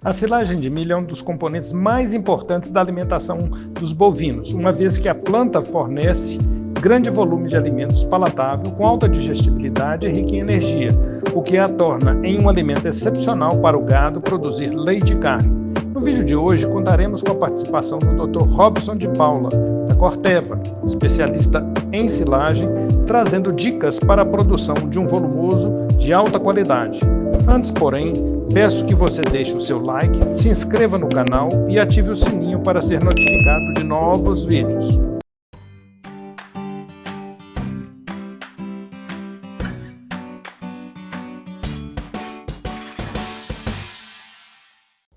A silagem de milho é um dos componentes mais importantes da alimentação dos bovinos, uma vez que a planta fornece grande volume de alimentos palatável, com alta digestibilidade e rica em energia, o que a torna em um alimento excepcional para o gado produzir leite e carne. No vídeo de hoje contaremos com a participação do Dr. Robson de Paula, da Corteva, especialista em silagem, trazendo dicas para a produção de um volumoso de alta qualidade. Antes, porém, peço que você deixe o seu like, se inscreva no canal e ative o sininho para ser notificado de novos vídeos.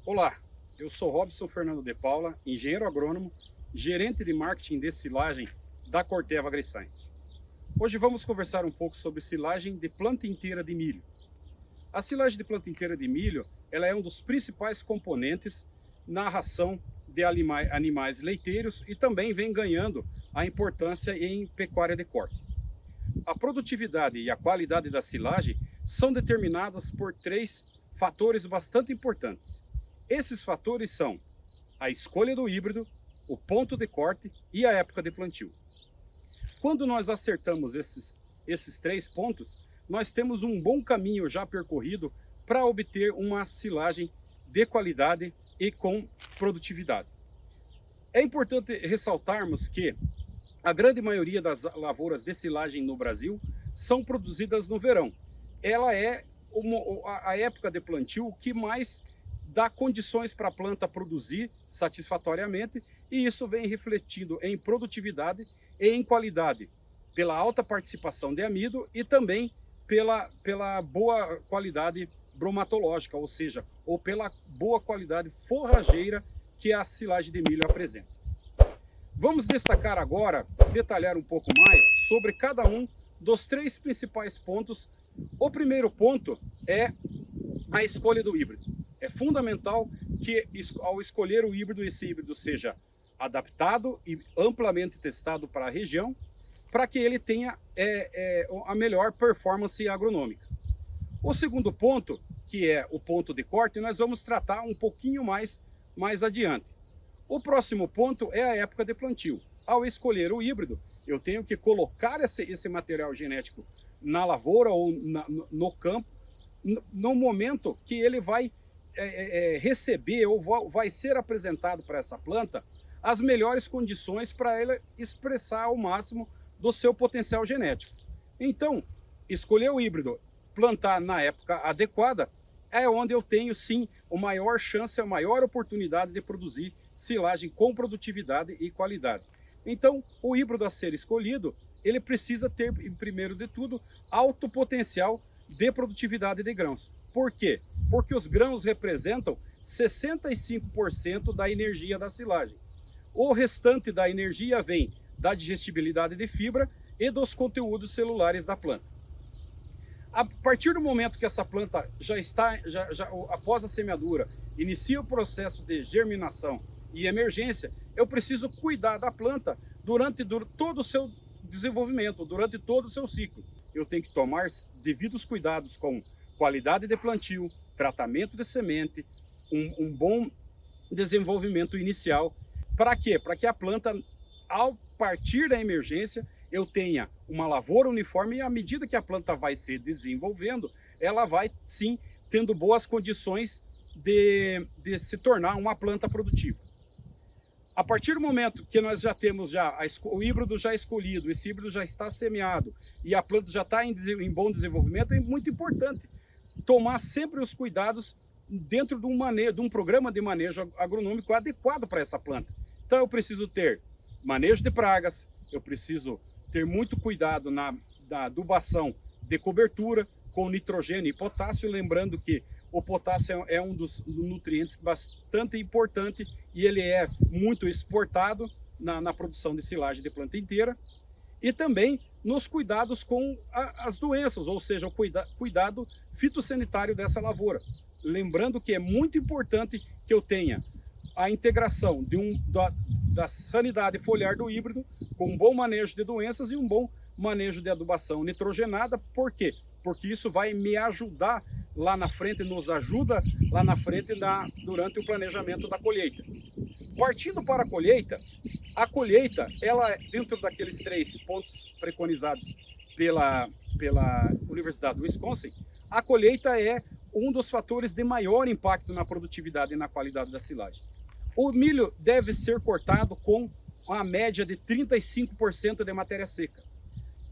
Olá, eu sou Robson Fernando de Paula, engenheiro agrônomo, gerente de marketing de silagem da Corteva AgriScience. Hoje vamos conversar um pouco sobre silagem de planta inteira de milho. A silagem de planta inteira de milho ela é um dos principais componentes na ração de animais leiteiros e também vem ganhando a importância em pecuária de corte. A produtividade e a qualidade da silagem são determinadas por três fatores bastante importantes. Esses fatores são a escolha do híbrido, o ponto de corte e a época de plantio. Quando nós acertamos esses três pontos, nós temos um bom caminho já percorrido para obter uma silagem de qualidade e com produtividade. É importante ressaltarmos que a grande maioria das lavouras de silagem no Brasil são produzidas no verão. Ela é a época de plantio que mais dá condições para a planta produzir satisfatoriamente, e isso vem refletindo em produtividade e em qualidade, pela alta participação de amido e também pela boa qualidade bromatológica, ou seja, ou pela boa qualidade forrageira que a silagem de milho apresenta. Vamos destacar agora, detalhar um pouco mais sobre cada um dos três principais pontos. O primeiro ponto é a escolha do híbrido. É fundamental que, ao escolher o híbrido, esse híbrido seja adaptado e amplamente testado para a região, para que ele tenha a melhor performance agronômica. O segundo ponto, que é o ponto de corte, nós vamos tratar um pouquinho mais adiante. O próximo ponto é a época de plantio. Ao escolher o híbrido, eu tenho que colocar esse material genético na lavoura ou no campo, no momento que ele vai receber ou vai ser apresentado para essa planta as melhores condições para ela expressar ao máximo do seu potencial genético. Então, escolher o híbrido, plantar na época adequada, é onde eu tenho sim a maior chance, a maior oportunidade de produzir silagem com produtividade e qualidade. Então, o híbrido a ser escolhido, ele precisa ter, primeiro de tudo, alto potencial de produtividade de grãos. Por quê? Porque os grãos representam 65% da energia da silagem. O restante da energia vem da digestibilidade de fibra e dos conteúdos celulares da planta. A partir do momento que essa planta após a semeadura, inicia o processo de germinação e emergência, eu preciso cuidar da planta durante todo o seu desenvolvimento, durante todo o seu ciclo. Eu tenho que tomar devidos cuidados com qualidade de plantio, tratamento de semente, um bom desenvolvimento inicial. Para quê? Para que a planta, ao partir da emergência, eu tenha uma lavoura uniforme e à medida que a planta vai se desenvolvendo, ela vai sim tendo boas condições de se tornar uma planta produtiva. A partir do momento que nós já temos o híbrido já escolhido, esse híbrido já está semeado e a planta já está em bom desenvolvimento, é muito importante tomar sempre os cuidados dentro de um programa de manejo agronômico adequado para essa planta. Então eu preciso ter manejo de pragas, eu preciso ter muito cuidado na adubação de cobertura com nitrogênio e potássio, lembrando que o potássio é um dos nutrientes bastante importante e ele é muito exportado na produção de silagem de planta inteira. E também nos cuidados com as doenças, ou seja, o cuidado fitossanitário dessa lavoura. Lembrando que é muito importante que eu tenha a integração da sanidade foliar do híbrido com um bom manejo de doenças e um bom manejo de adubação nitrogenada. Por quê? Porque isso vai me ajudar lá na frente, nos ajuda lá na frente durante o planejamento da colheita. Partindo para a colheita, ela, dentro daqueles 3 pontos preconizados pela Universidade do Wisconsin, a colheita é um dos fatores de maior impacto na produtividade e na qualidade da silagem. O milho deve ser cortado com uma média de 35% de matéria seca.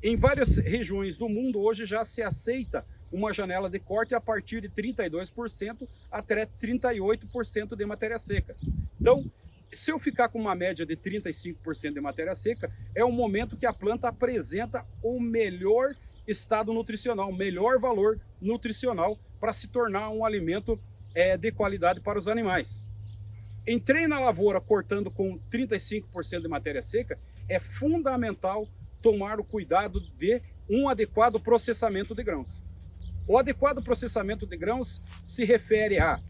Em várias regiões do mundo, hoje já se aceita uma janela de corte a partir de 32% até 38% de matéria seca. Então, se eu ficar com uma média de 35% de matéria seca, é o momento que a planta apresenta o melhor estado nutricional, melhor valor nutricional para se tornar um alimento de qualidade para os animais. Entrei na lavoura cortando com 35% de matéria seca, é fundamental tomar o cuidado de um adequado processamento de grãos. O adequado processamento de grãos se refere a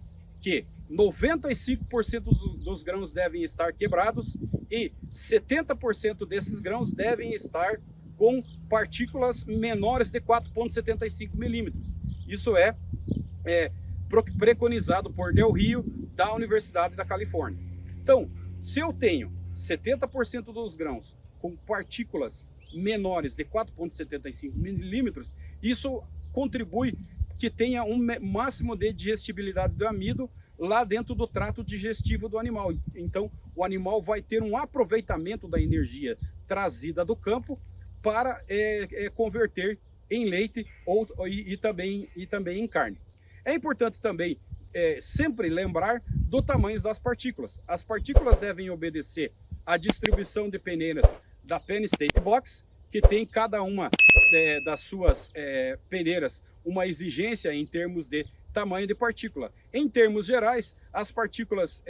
que 95% dos grãos devem estar quebrados e 70% desses grãos devem estar com partículas menores de 4,75 milímetros. Isso é preconizado por Del Rio, da Universidade da Califórnia. Então, se eu tenho 70% dos grãos com partículas menores de 4,75 milímetros, isso contribui que tenha um máximo de digestibilidade do amido lá dentro do trato digestivo do animal. Então, o animal vai ter um aproveitamento da energia trazida do campo para converter em leite e também em carne. É importante também sempre lembrar do tamanho das partículas. As partículas devem obedecer à distribuição de peneiras da Penn State Box, que tem cada uma das suas peneiras uma exigência em termos de tamanho de partícula. Em termos gerais, as partículas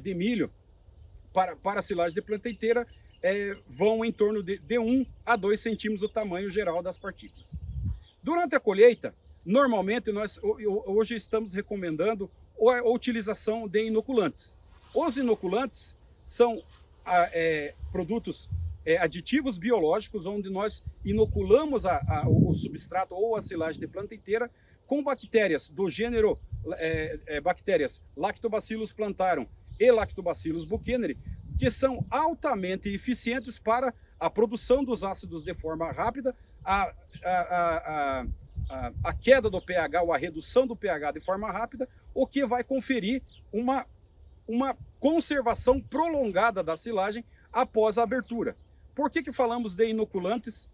de milho para a silagem de planta inteira vão em torno de 1 a 2 centímetros o tamanho geral das partículas. Durante a colheita, normalmente nós hoje estamos recomendando a utilização de inoculantes. Os inoculantes são produtos aditivos biológicos, onde nós inoculamos o substrato ou a silagem de planta inteira com bactérias do gênero bactérias Lactobacillus plantarum e Lactobacillus buchaneri, que são altamente eficientes para a produção dos ácidos de forma rápida, a queda do pH ou a redução do pH de forma rápida, o que vai conferir uma conservação prolongada da silagem após a abertura. Por que falamos de inoculantes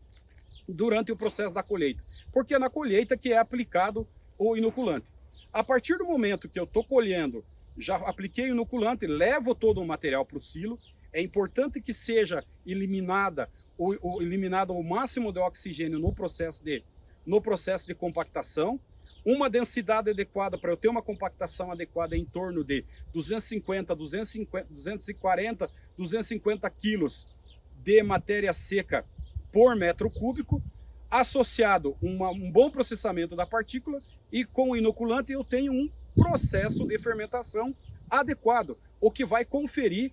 durante o processo da colheita? Porque é na colheita que é aplicado o inoculante. A partir do momento que eu estou colhendo, já apliquei o inoculante, levo todo o material para o silo, é importante que seja eliminado o máximo de oxigênio no processo de compactação, uma densidade adequada para eu ter uma compactação adequada em torno de 240, 250 quilos de matéria seca por metro cúbico, associado um bom processamento da partícula, e com o inoculante eu tenho um processo de fermentação adequado, o que vai conferir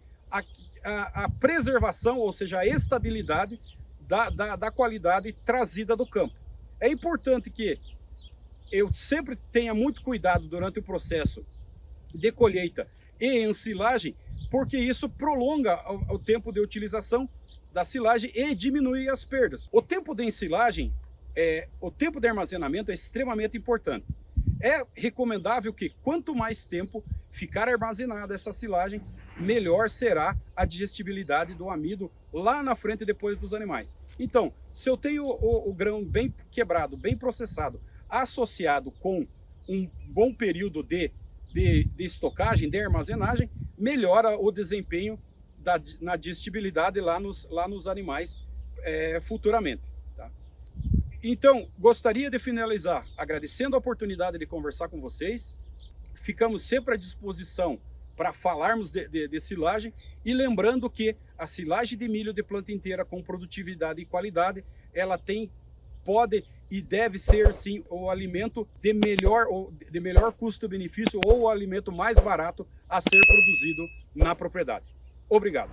a preservação, ou seja, a estabilidade da qualidade trazida do campo. É importante que eu sempre tenha muito cuidado durante o processo de colheita e ensilagem, porque isso prolonga o tempo de utilização da silagem e diminui as perdas. O tempo de ensilagem, o tempo de armazenamento é extremamente importante. É recomendável que quanto mais tempo ficar armazenada essa silagem, melhor será a digestibilidade do amido lá na frente depois dos animais. Então, se eu tenho o grão bem quebrado, bem processado, associado com um bom período de estocagem, de armazenagem, melhora o desempenho na digestibilidade lá nos animais futuramente. Tá? Então, gostaria de finalizar agradecendo a oportunidade de conversar com vocês. Ficamos sempre à disposição para falarmos de silagem, e lembrando que a silagem de milho de planta inteira com produtividade e qualidade, ela pode e deve ser sim o alimento de melhor custo-benefício, ou o alimento mais barato a ser produzido na propriedade. Obrigado.